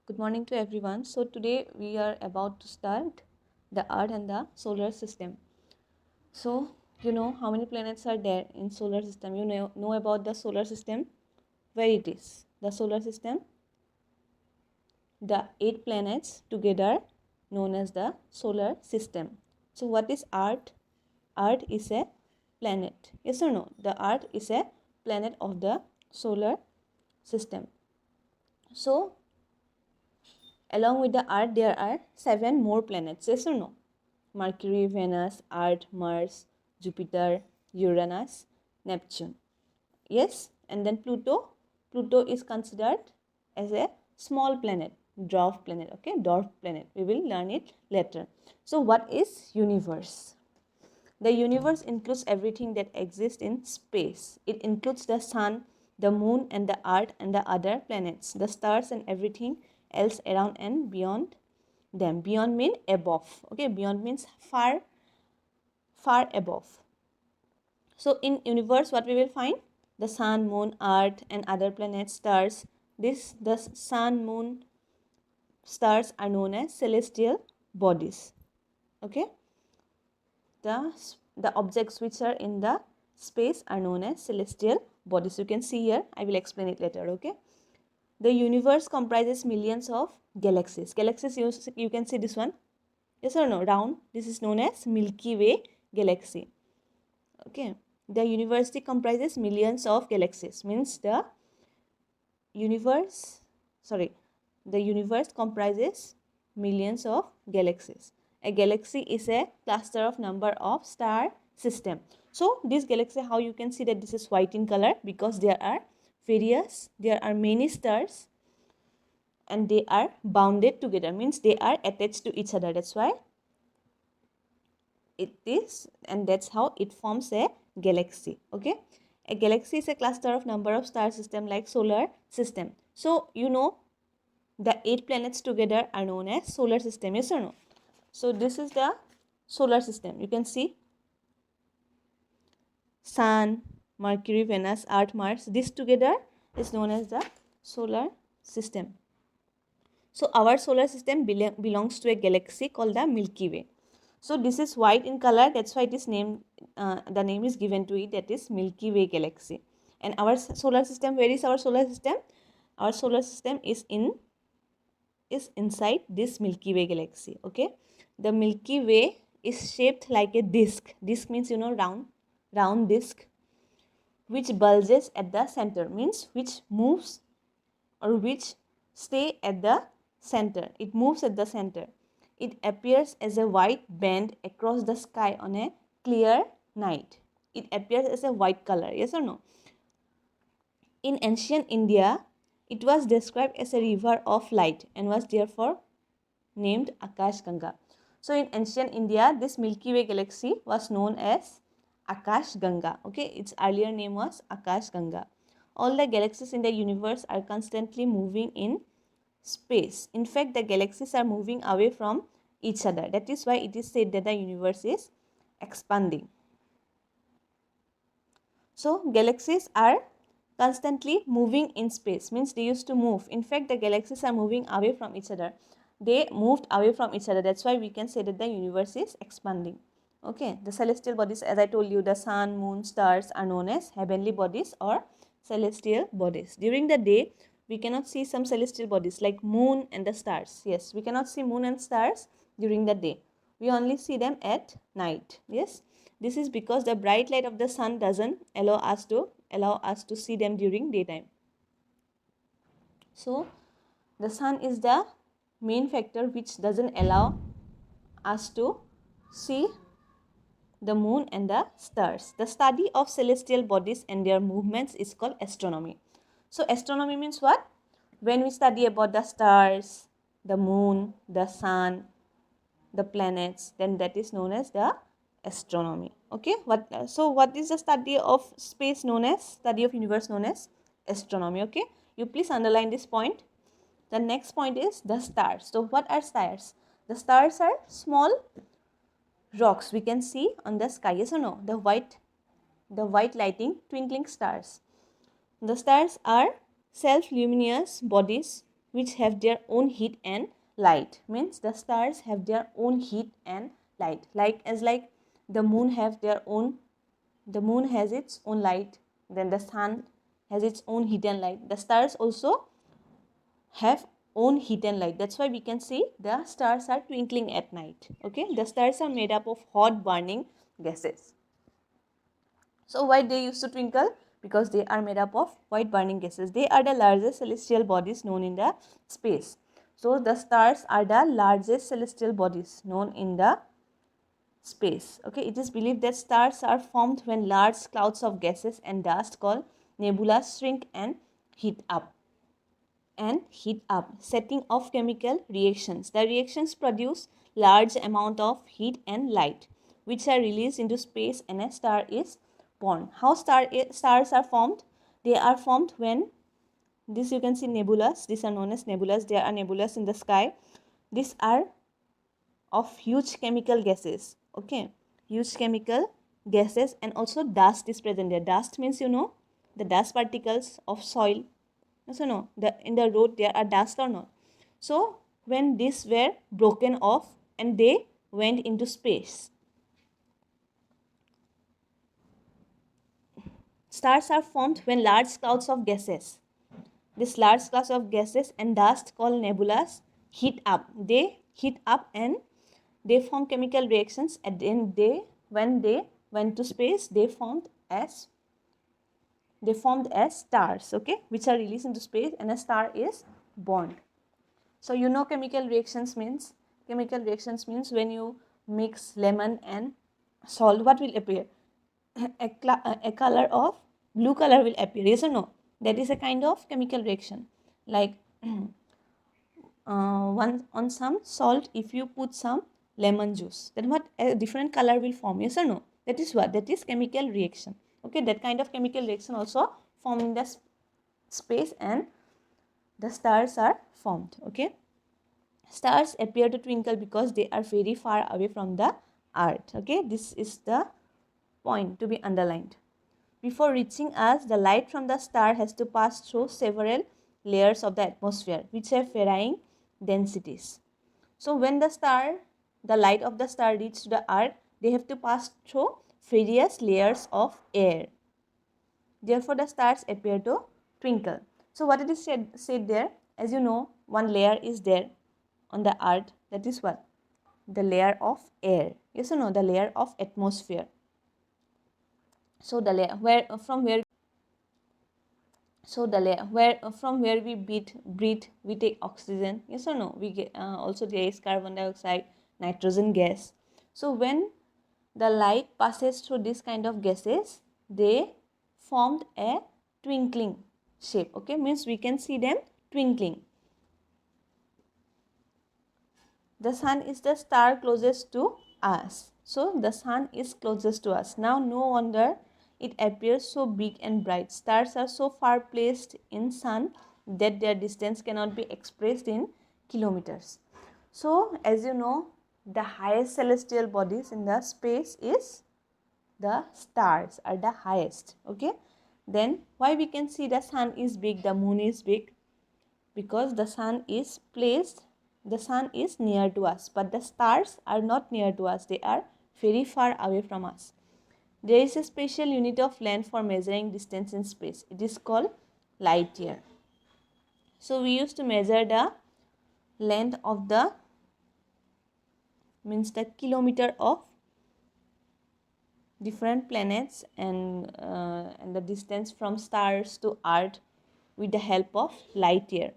Good morning to everyone. So today we are about to start the Earth and the solar system. So you know how many planets are there in solar system? You know about the solar system? Where it is? The solar system, the 8 planets together known as the solar system. So what is Earth? Earth is a planet. Yes or no? The Earth is a planet of the solar system. So along with the Earth, there are 7 more planets. Yes or no? Mercury, Venus, Earth, Mars, Jupiter, Uranus, Neptune. Yes, and then Pluto. Pluto is considered as a small planet, dwarf planet. Okay, dwarf planet. We will learn it later. So, what is universe? The universe includes everything that exists in space. It includes the sun, the moon, and the earth, and the other planets, the stars, and everything else around and beyond them. Beyond means above. Okay, beyond means far, far above. So in universe, what we will find? The sun, moon, earth, and other planets, stars. The sun, moon, stars are known as celestial bodies. Okay. The objects which are in the space are known as celestial bodies. You can see here. I will explain it later. Okay. The universe comprises millions of galaxies. Galaxies, you can see this one. Yes or no? Round. This is known as Milky Way galaxy. Okay. The universe comprises millions of galaxies. Means the universe comprises millions of galaxies. A galaxy is a cluster of number of star system. So this galaxy, how you can see that this is white in color? Because there are many stars and they are bounded together, means they are attached to each other. That's why it is, and that's how it forms a galaxy. Okay, a galaxy is a cluster of number of star system like solar system. So you know the 8 planets together are known as solar system. Yes or no? So this is the solar system. You can see sun, Mercury, Venus, Earth, Mars. This together is known as the solar system. So our solar system belongs to a galaxy called the Milky Way. So this is white in color. That's why it is named. The name is given to it. That is Milky Way galaxy. And our solar system. Where is our solar system? Our solar system is inside this Milky Way galaxy. Okay. The Milky Way is shaped like a disc. Disc means round disc, which bulges at the center. Means which moves or which stay at the center. It moves at the center. It appears as a white band across the sky on a clear night. It appears as a white color. Yes or no? In ancient India, it was described as a river of light and was therefore named Akash Ganga. So in ancient India, this Milky Way galaxy was known as Akash Ganga. Okay, its earlier name was Akash Ganga. All the galaxies in the universe are constantly moving in space. In fact, the galaxies are moving away from each other. That is why it is said that the universe is expanding. So galaxies are constantly moving in space, means they used to move. In fact, the galaxies are moving away from each other. They moved away from each other. That's why we can say that the universe is expanding. Okay, the celestial bodies, as I told you, the sun, moon, stars are known as heavenly bodies or celestial bodies. During the day, we cannot see some celestial bodies like moon and the stars. Yes, we cannot see moon and stars during the day. We only see them at night. Yes, this is because the bright light of the sun doesn't allow us to see them during daytime. So the sun is the main factor which doesn't allow us to see the moon and the stars. The study of celestial bodies and their movements is called astronomy. So astronomy means what? When we study about the stars, the moon, the sun, the planets, then that is known as the astronomy. Okay, so what is the study of space known as, study of universe known as astronomy? Okay, you please underline this point. The next point is the stars. So what are stars? The stars are small rocks we can see on the sky. Yes or no? The white lighting twinkling stars. The stars are self-luminous bodies which have their own heat and light. Means the stars have their own heat and light. Like the moon have their own, the moon has its own light, then the sun has its own heat and light. The stars also have own heat and light. That's why we can see the stars are twinkling at night. Okay, the stars are made up of hot burning gases. So why they used to twinkle? Because they are made up of white burning gases. They are the largest celestial bodies known in the space. So the stars are the largest celestial bodies known in the space. Okay, it is believed that stars are formed when large clouds of gases and dust called nebulas shrink and heat up. Setting off chemical reactions. The reactions produce large amount of heat and light, which are released into space, and a star is born. How stars are formed? They are formed when, this you can see nebulas. These are known as nebulas. There are nebulas in the sky. These are of huge chemical gases. Okay, huge chemical gases, and also dust is present there. Dust means, you know, the dust particles of soil. So no, in the road there are dust or not. So when these were broken off and they went into space. Stars are formed when large clouds of gases, this large clouds of gases and dust called nebulas, heat up. They heat up and they form chemical reactions, and then when they went to space, they formed as stars, okay, which are released into space, and a star is born. So you know chemical reactions means when you mix lemon and salt, what will appear? A color of blue color will appear, yes or no? That is a kind of chemical reaction. Like on some salt, if you put some lemon juice, then what, a different color will form, yes or no? That is what? That is chemical reaction. Okay, that kind of chemical reaction also form in the space, and the stars are formed. Okay, stars appear to twinkle because they are very far away from the earth. Okay, this is the point to be underlined. Before reaching us, the light from the star has to pass through several layers of the atmosphere, which have varying densities. So when the light of the star reaches the earth, they have to pass through various layers of air. Therefore, the stars appear to twinkle. So what it is said there, as you know, one layer is there on the earth. That is what? The layer of air. Yes or no? The layer of atmosphere. So the layer from where we breathe, we take oxygen. Yes or no? We get also there is carbon dioxide, nitrogen gas. So when the light passes through this kind of gases, they formed a twinkling shape. Okay, means we can see them twinkling. The sun is the star closest to us. So the sun is closest to us. Now no wonder it appears so big and bright. Stars are so far placed in sun that their distance cannot be expressed in kilometers. So as you know, the highest celestial bodies in the space is the stars are the highest. Okay, then why we can see the sun is big, the moon is big? Because the sun is near to us, but the stars are not near to us. They are very far away from us. There is a special unit of length for measuring distance in space. It is called light year. So we used to measure the length of the kilometer of different planets and the distance from stars to earth with the help of light year.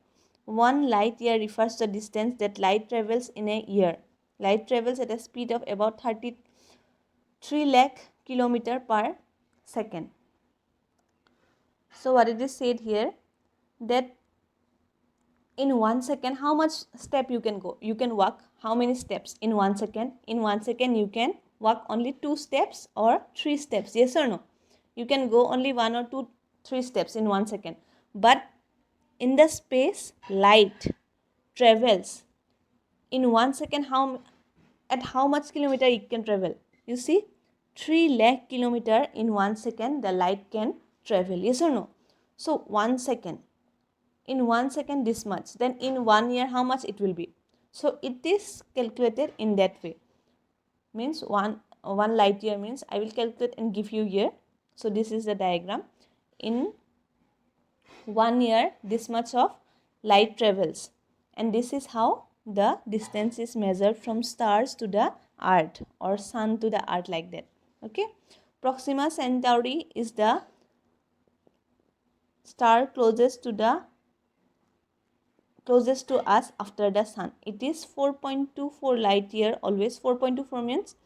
1 light year refers to the distance that light travels in a year. Light travels at a speed of about 33 lakh kilometer per second. So what it is said here, that in 1 second, how much step you can go? You can walk how many steps in 1 second? In 1 second, you can walk only 2 steps or 3 steps. Yes or no? You can go only 1 or 2, 3 steps in 1 second. But in the space, light travels in 1 second. At how much kilometer it can travel? You see, 3 lakh kilometer in 1 second the light can travel. Yes or no? So 1 second. in 1 second this much, then in 1 year how much it will be. So it is calculated in that way. Means one light year means I will calculate and give you year. So this is the diagram. In 1 year this much of light travels, and this is how the distance is measured from stars to the earth or sun to the earth, like that. Okay, Proxima Centauri is the star closest to us after the sun. It is 4.24 light year, always 4.24 means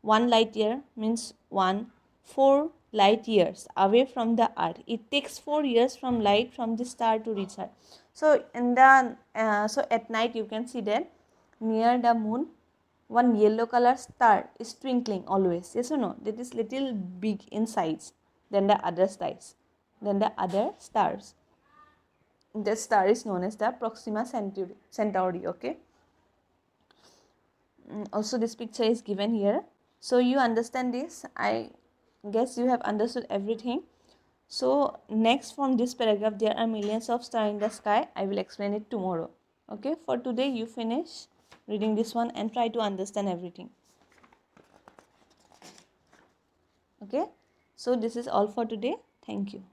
1 light year means 4 light years away from the earth. It takes 4 years from light from the star to reach earth. So in the so at night you can see that near the moon one yellow color star is twinkling always. Yes or no? That is little big in size than the other stars. The star is known as the Proxima Centauri. Okay. Also this picture is given here. So you understand this. I guess you have understood everything. So next, from this paragraph, there are millions of stars in the sky. I will explain it tomorrow. Okay, for today you finish reading this one and try to understand everything. Okay, so this is all for today. Thank you.